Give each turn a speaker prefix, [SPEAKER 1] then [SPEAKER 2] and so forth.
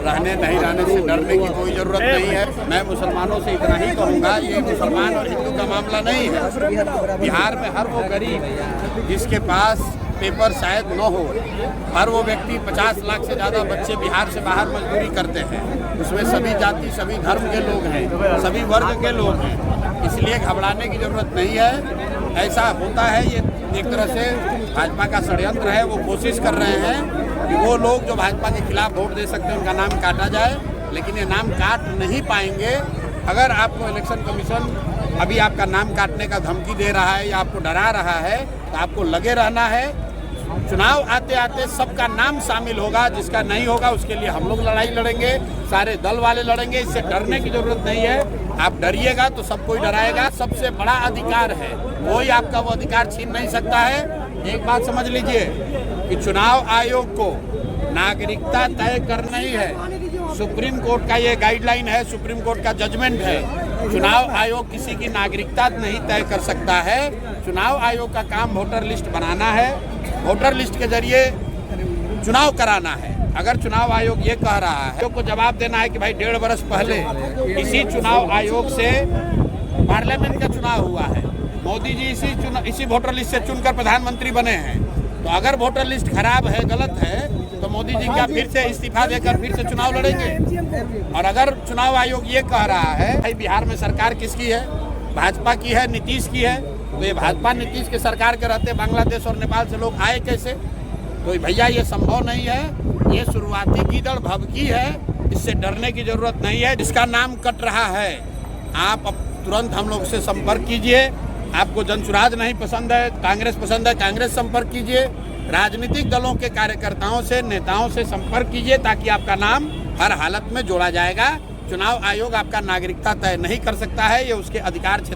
[SPEAKER 1] रहने नहीं रहने से डरने की कोई ज़रूरत नहीं है। मैं मुसलमानों से इतना ही कहूँगा, ये मुसलमान और हिंदू का मामला नहीं है। बिहार में हर वो गरीब जिसके पास पेपर शायद न हो, हर वो व्यक्ति 50 लाख से ज़्यादा बच्चे बिहार से बाहर मजदूरी करते हैं। उसमें सभी जाति, सभी धर्म के लोग हैं, सभी वर्ग के लोग हैं, इसलिए घबराने की ज़रूरत नहीं है। ऐसा होता है, ये एक तरह से भाजपा का षड्यंत्र है। वो कोशिश कर रहे हैं कि वो लोग जो भाजपा के खिलाफ वोट दे सकते हैं उनका नाम काटा जाए, लेकिन ये नाम काट नहीं पाएंगे। अगर आपको इलेक्शन कमीशन अभी आपका नाम काटने का धमकी दे रहा है या आपको डरा रहा है, तो आपको लगे रहना है। चुनाव आते आते सबका नाम शामिल होगा, जिसका नहीं होगा उसके लिए हम लोग लड़ाई लड़ेंगे, सारे दल वाले लड़ेंगे। इससे डरने की जरूरत नहीं है। आप डरिएगा तो सब कोई डराएगा। सबसे बड़ा अधिकार है, कोई आपका वो अधिकार छीन नहीं सकता है। एक बात समझ लीजिए कि चुनाव आयोग को नागरिकता तय करना ही है। सुप्रीम कोर्ट का ये गाइडलाइन है, सुप्रीम कोर्ट का जजमेंट है। चुनाव आयोग किसी की नागरिकता नहीं तय कर सकता है। चुनाव आयोग का काम वोटर लिस्ट बनाना है, वोटर लिस्ट के जरिए चुनाव कराना है। अगर चुनाव आयोग ये कह रहा है तो जवाब देना है कि भाई 1.5 वर्ष पहले इसी चुनाव आयोग से पार्लियामेंट का चुनाव हुआ है, मोदी जी इसी वोटर लिस्ट से चुनकर प्रधानमंत्री बने हैं। तो अगर वोटर लिस्ट खराब है, गलत है, तो मोदी जी क्या फिर से इस्तीफा देकर फिर से चुनाव लड़ेंगे? और अगर चुनाव आयोग ये कह रहा है भाई बिहार में सरकार किसकी है, भाजपा की है, नीतीश की है, तो ये भाजपा नीतीश के सरकार के रहते बांग्लादेश और नेपाल से लोग आए कैसे? तो भैया ये संभव नहीं है। ये शुरुआती कीदड़ भभकी है, इससे डरने की जरूरत नहीं है। जिसका नाम कट रहा है आप अब तुरंत हम लोग से संपर्क कीजिए। आपको जनसुराज नहीं पसंद है, कांग्रेस पसंद है, कांग्रेस संपर्क कीजिए। राजनीतिक दलों के कार्यकर्ताओं से, नेताओं से संपर्क कीजिए, ताकि आपका नाम हर हालत में जोड़ा जाएगा। चुनाव आयोग आपका नागरिकता तय नहीं कर सकता है, ये उसके अधिकार क्षेत्र